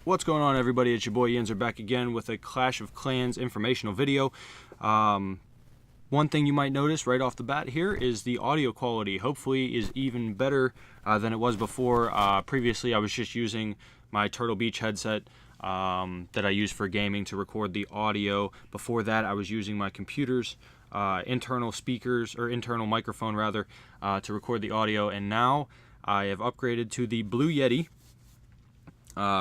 What's going on, everybody? It's your boy Yinzer back again with a Clash of Clans informational video. One thing you might notice right off the bat here is the audio quality hopefully is even better than it was before. Previously I was just using my Turtle Beach headset that I use for gaming to record the audio. Before that I was using my computer's internal speakers, or internal microphone rather, to record the audio, and now I have upgraded to the Blue Yeti,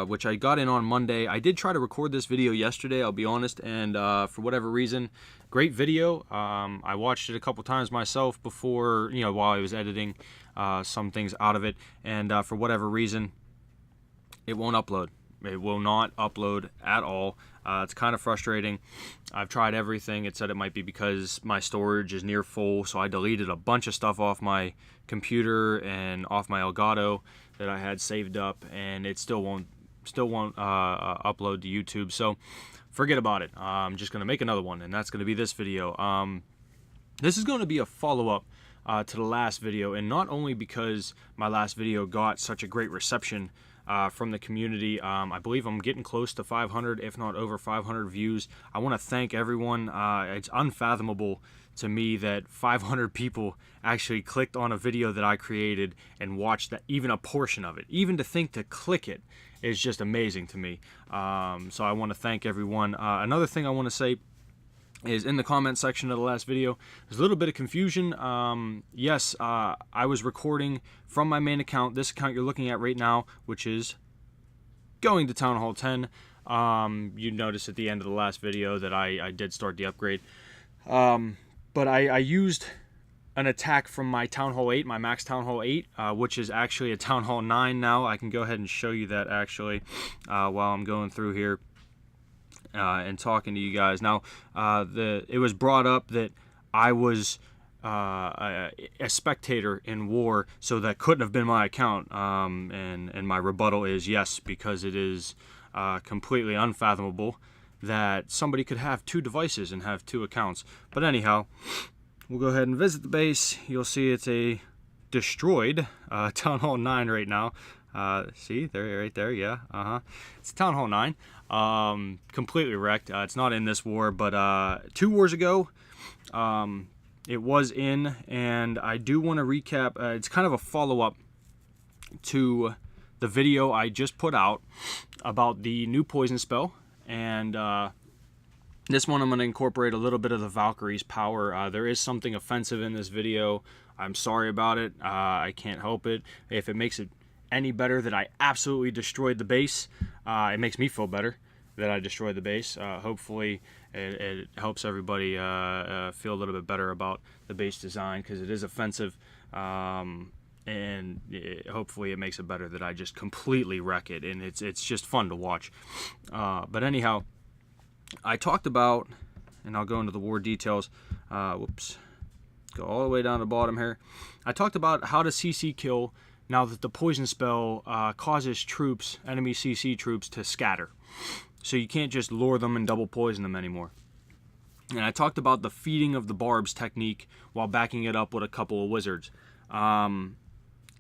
which I got in on Monday. I did try to record this video yesterday, I'll be honest, and for whatever reason, great video. I watched it a couple times myself before, while I was editing some things out of it, and for whatever reason, it won't upload. It will not upload at all. It's kind of frustrating. I've tried everything. It said it might be because my storage is near full, so I deleted a bunch of stuff off my computer and off my Elgato that I had saved up, and it still won't upload to YouTube. So forget about it. I'm just gonna make another one, and that's gonna be this video. This is going to be a follow-up to the last video, and not only because my last video got such a great reception from the community. I believe I'm getting close to 500, if not over 500 views. I want to thank everyone. It's unfathomable to me that 500 people actually clicked on a video that I created and watched that, even a portion of it. Even to think to click it is just amazing to me. So I want to thank everyone. Another thing I want to say is, in the comment section of the last video, there's a little bit of confusion. Yes, I was recording from my main account, this account you're looking at right now, which is going to Town Hall 10. You noticed at the end of the last video that I did start the upgrade. But I used an attack from my Town Hall 8, my max Town Hall 8, which is actually a Town Hall 9 now. I can go ahead and show you that actually while I'm going through here and talking to you guys. Now, it was brought up that I was a spectator in war, so that couldn't have been my account, and my rebuttal is yes, because it is completely unfathomable that somebody could have two devices and have two accounts. But anyhow, we'll go ahead and visit the base. You'll see it's a destroyed Town Hall 9 right now. See, there, right there, yeah, it's Town Hall 9, completely wrecked. It's not in this war, but 2 wars ago, it was in, and I do want to recap. It's kind of a follow-up to the video I just put out about the new poison spell, and this one I'm going to incorporate a little bit of the Valkyrie's power. There is something offensive in this video. I'm sorry about it. I can't help it. If it makes it any better that I absolutely destroyed the base, it makes me feel better that I destroyed the base. Hopefully it helps everybody feel a little bit better about the base design, because it is offensive, and hopefully it makes it better that I just completely wreck it, and it's just fun to watch. But anyhow, I talked about, and I'll go into the war details, whoops, go all the way down to the bottom here. I talked about how to CC kill now that the poison spell causes troops, enemy CC troops, to scatter. So you can't just lure them and double poison them anymore. And I talked about the feeding of the barbs technique while backing it up with a couple of wizards.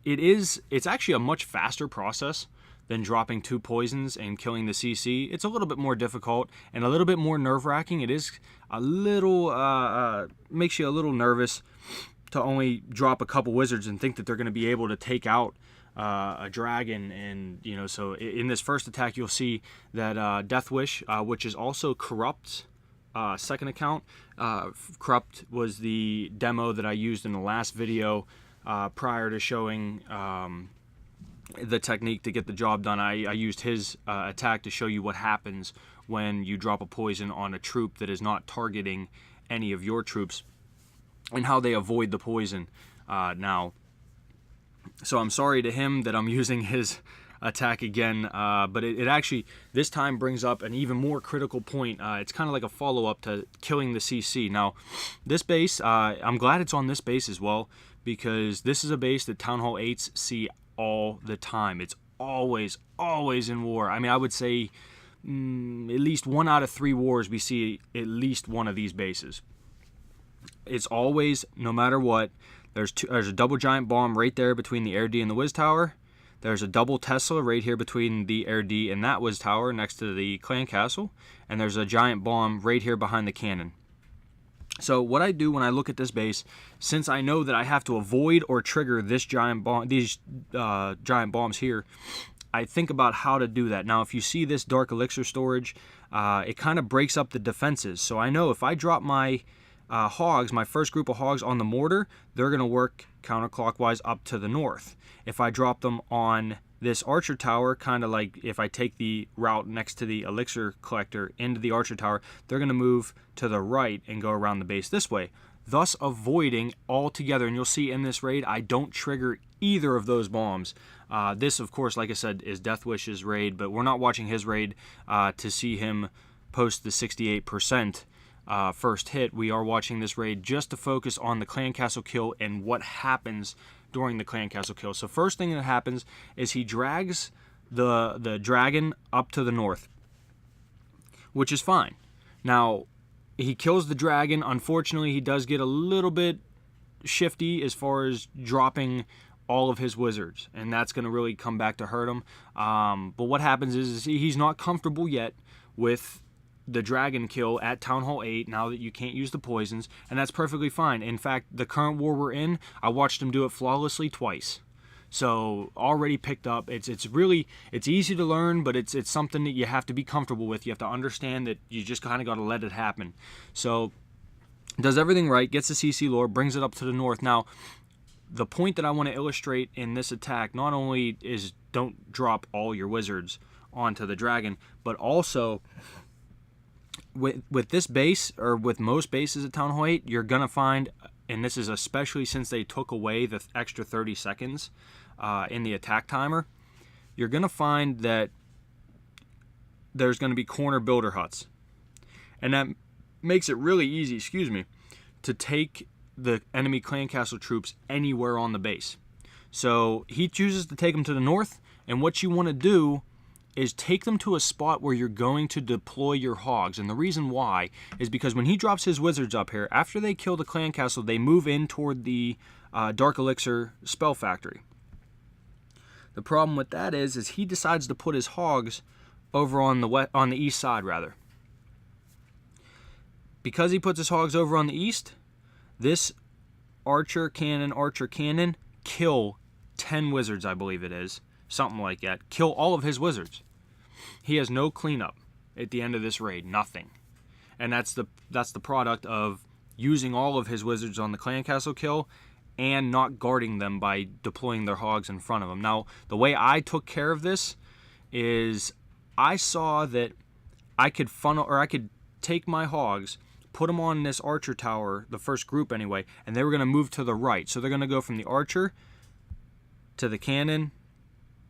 It's actually a much faster process than dropping 2 poisons and killing the CC. It's a little bit more difficult and a little bit more nerve-wracking. It is a little, makes you a little nervous to only drop a couple wizards and think that they're going to be able to take out a dragon. And so in this first attack you'll see that Death Wish, which is also Corrupt's second account. Corrupt was the demo that I used in the last video prior to showing the technique to get the job done. I used his attack to show you what happens when you drop a poison on a troop that is not targeting any of your troops, and how they avoid the poison now. So I'm sorry to him that I'm using his attack again, but it actually this time brings up an even more critical point. It's kind of like a follow-up to killing the CC. Now, this base, I'm glad it's on this base as well, because this is a base that Town Hall 8s see all the time. It's always in war. I mean, I would say at least 1 out of 3 wars we see at least one of these bases. It's always, no matter what, there's a double giant bomb right there between the Air D and the Wiz Tower. There's a double Tesla right here between the Air D and that was tower next to the clan castle. And there's a giant bomb right here behind the cannon. So what I do when I look at this base, since I know that I have to avoid or trigger this giant bomb, these giant bombs here, I think about how to do that. Now, if you see this dark elixir storage, it kind of breaks up the defenses. So I know if I drop my hogs, my first group of hogs on the mortar, they're going to work counterclockwise up to the north. If I drop them on this archer tower, kind of like if I take the route next to the elixir collector into the archer tower, they're going to move to the right and go around the base this way, thus avoiding altogether. And you'll see in this raid, I don't trigger either of those bombs. This, of course, like I said, is Deathwish's raid, but we're not watching his raid to see him post the 68% first hit. We are watching this raid just to focus on the clan castle kill and what happens during the clan castle kill. So first thing that happens is he drags the dragon up to the north, which is fine. Now, he kills the dragon. Unfortunately, he does get a little bit shifty as far as dropping all of his wizards, and that's going to really come back to hurt him. But what happens is he's not comfortable yet with the dragon kill at Town Hall 8 now that you can't use the poisons, and that's perfectly fine. In fact, the current war we're in, I watched him do it flawlessly twice. So already picked up. It's easy to learn, but it's something that you have to be comfortable with. You have to understand that you just kind of got to let it happen. So does everything right, gets the CC lore, brings it up to the north. Now, the point that I want to illustrate in this attack not only is don't drop all your wizards onto the dragon, but also with this base, or with most bases at Town Hall 8, you're going to find, and this is especially since they took away the extra 30 seconds in the attack timer, you're going to find that there's going to be corner builder huts. And that makes it really easy, to take the enemy clan castle troops anywhere on the base. So he chooses to take them to the north, and what you want to do is take them to a spot where you're going to deploy your hogs. And the reason why is because when he drops his wizards up here, after they kill the clan castle, they move in toward the dark elixir spell factory. The problem with that is he decides to put his hogs over on the east side rather. Because he puts his hogs over on the east, this archer cannon kill 10 wizards, I believe it is. Something like that. Kill all of his wizards. He has no cleanup at the end of this raid. Nothing. And that's the product of using all of his wizards on the clan castle kill and not guarding them by deploying their hogs in front of him. Now, the way I took care of this is I saw that I could take my hogs, put them on this archer tower, the first group anyway, and they were going to move to the right. So they're going to go from the archer to the cannon,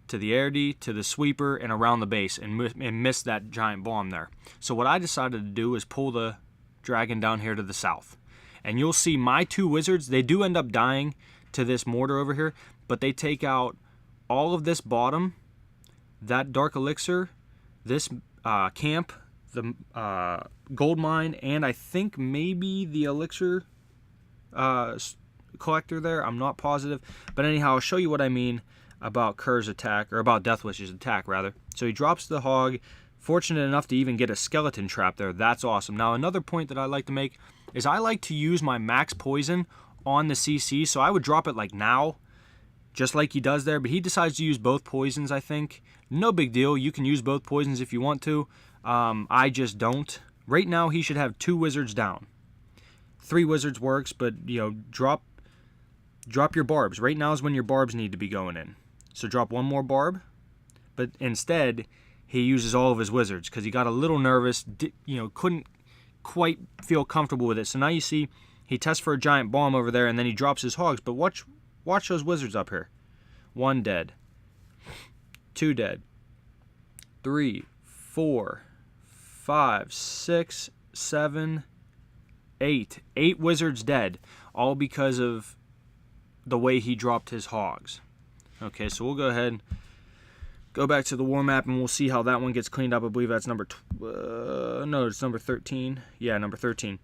to the air D, to the sweeper, and around the base, and miss that giant bomb there. So what I decided to do is pull the dragon down here to the south. And you'll see my two wizards, they do end up dying to this mortar over here, but they take out all of this bottom, that dark elixir, this camp, the gold mine, and I think maybe the elixir collector there. I'm not positive. But anyhow, I'll show you what I mean about Kerr's attack, or about Deathwish's attack, rather. So he drops the hog, fortunate enough to even get a skeleton trap there. That's awesome. Now, another point that I like to make is I like to use my max poison on the CC, so I would drop it like now, just like he does there, but he decides to use both poisons, I think. No big deal. You can use both poisons if you want to. I just don't. Right now, he should have 2 wizards down. 3 wizards works, but, drop your barbs. Right now is when your barbs need to be going in. So drop 1 more barb, but instead he uses all of his wizards because he got a little nervous, couldn't quite feel comfortable with it. So now you see he tests for a giant bomb over there, and then he drops his hogs. But watch those wizards up here. 1 dead, 2 dead, 3, 4, 5, 6, 7, 8. 8 wizards dead, all because of the way he dropped his hogs. Okay, so we'll go ahead, go back to the war map, and we'll see how that one gets cleaned up. I believe that's number it's number 13. Yeah, number 13.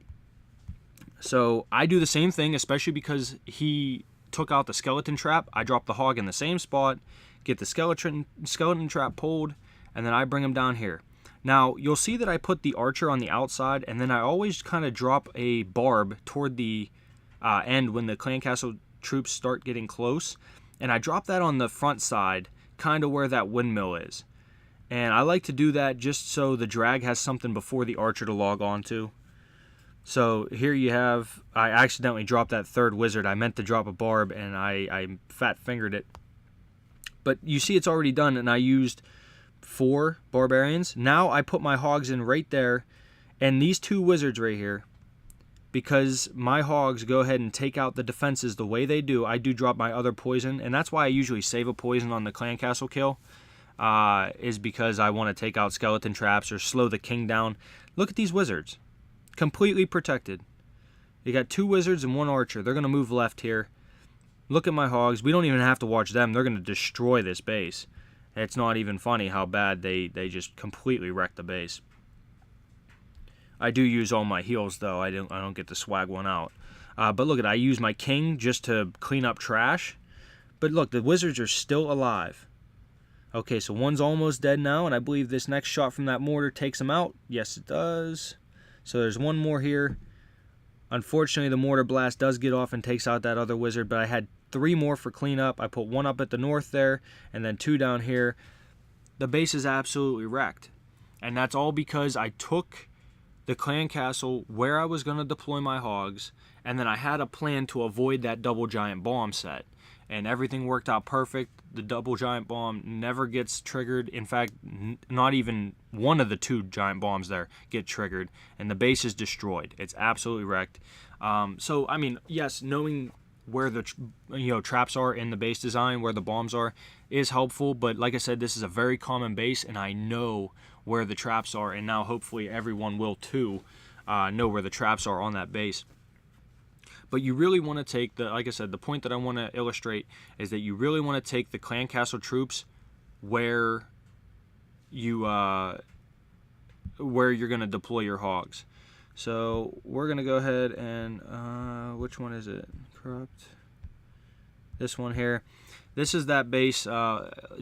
So I do the same thing, especially because he took out the skeleton trap. I drop the hog in the same spot, get the skeleton trap pulled, and then I bring them down here. Now, you'll see that I put the archer on the outside, and then I always kind of drop a barb toward the end when the clan castle troops start getting close. And I drop that on the front side, kind of where that windmill is. And I like to do that just so the drag has something before the archer to log onto. So here you have, I accidentally dropped that third wizard. I meant to drop a barb, and I fat-fingered it. But you see it's already done, and I used 4 barbarians. Now I put my hogs in right there, and these 2 wizards right here, because my hogs go ahead and take out the defenses the way they do, I do drop my other poison, and that's why I usually save a poison on the clan castle kill, is because I want to take out skeleton traps or slow the king down. Look at these wizards. Completely protected. You got 2 wizards and 1 archer. They're going to move left here. Look at my hogs. We don't even have to watch them. They're going to destroy this base. It's not even funny how bad they just completely wreck the base. I do use all my heals though. I don't get to swag one out. But look at, I use my king just to clean up trash. But look, the wizards are still alive. Okay, so one's almost dead now, and I believe this next shot from that mortar takes him out. Yes, it does. So there's one more here. Unfortunately, the mortar blast does get off and takes out that other wizard, but I had 3 more for cleanup. I put 1 up at the north there, and then 2 down here. The base is absolutely wrecked. And that's all because I took the clan castle where I was going to deploy my hogs, and then I had a plan to avoid that double giant bomb set. And everything worked out perfect. The double giant bomb never gets triggered. In fact, not even one of the 2 giant bombs there get triggered, and the base is destroyed. It's absolutely wrecked. So, I mean, yes, knowing where the traps are in the base design, where the bombs are, is helpful. But like I said, this is a very common base, and I know where the traps are, and now hopefully everyone will too know where the traps are on that base. But you really want to take like I said, the point that I want to illustrate is that you really want to take the clan castle troops where you're going to deploy your hogs. So we're going to go ahead and, which one is it? Corrupt. This one here. This is that base.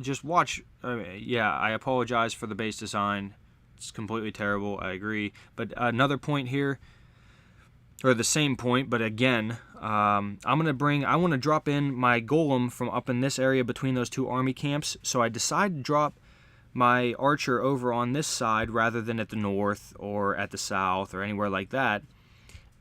Just watch. Yeah, I apologize for the base design. It's completely terrible. I agree. But another point here, or the same point, but again, I want to drop in my golem from up in this area between those 2 army camps. So I decided to drop my archer over on this side rather than at the north or at the south or anywhere like that.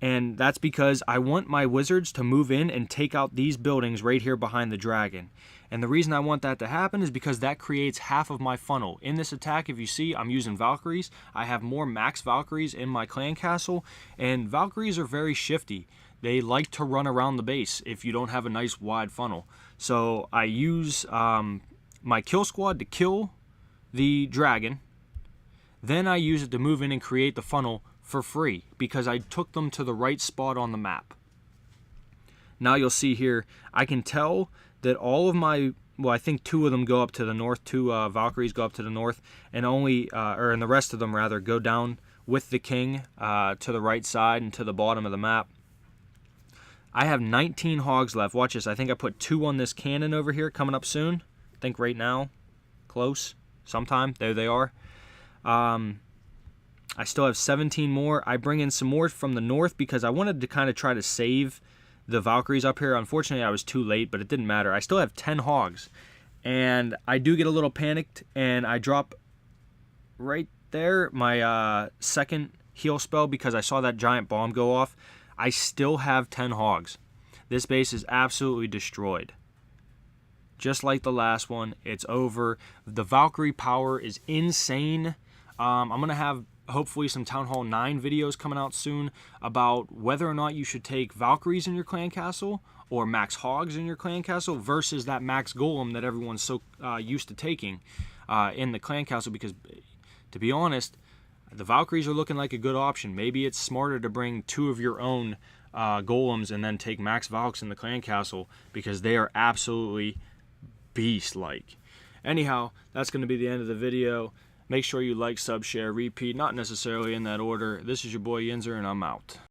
And that's because I want my wizards to move in and take out these buildings right here behind the dragon. And the reason I want that to happen is because that creates half of my funnel. In this attack, if you see, I'm using Valkyries. I have more max Valkyries in my clan castle, and Valkyries are very shifty. They like to run around the base if you don't have a nice wide funnel. So I use my kill squad to kill the dragon. Then I use it to move in and create the funnel for free because I took them to the right spot on the map. Now you'll see here, I can tell that all of my, well, I think 2 of them go up to the north, 2 Valkyries go up to the north, and and the rest of them rather go down with the king to the right side and to the bottom of the map. I have 19 hogs left. Watch this. I think I put 2 on this cannon over here coming up soon. I think right now, close, sometime. There they are. I still have 17 more. I bring in some more from the north because I wanted to kind of try to save the Valkyries up here. Unfortunately, I was too late, but it didn't matter. I still have 10 hogs. And I do get a little panicked, and I drop right there my second heal spell because I saw that giant bomb go off. I still have 10 hogs. This base is absolutely destroyed. Just like the last one, it's over. The Valkyrie power is insane. I'm going to have hopefully some Town Hall 9 videos coming out soon about whether or not you should take Valkyries in your clan castle or max hogs in your clan castle versus that max golem that everyone's so used to taking in the clan castle, because to be honest, the Valkyries are looking like a good option. Maybe it's smarter to bring 2 of your own golems and then take max Valks in the clan castle because they are absolutely beast-like. Anyhow, that's going to be the end of the video. Make sure you like, sub, share, repeat, not necessarily in that order. This is your boy Yinzer, and I'm out.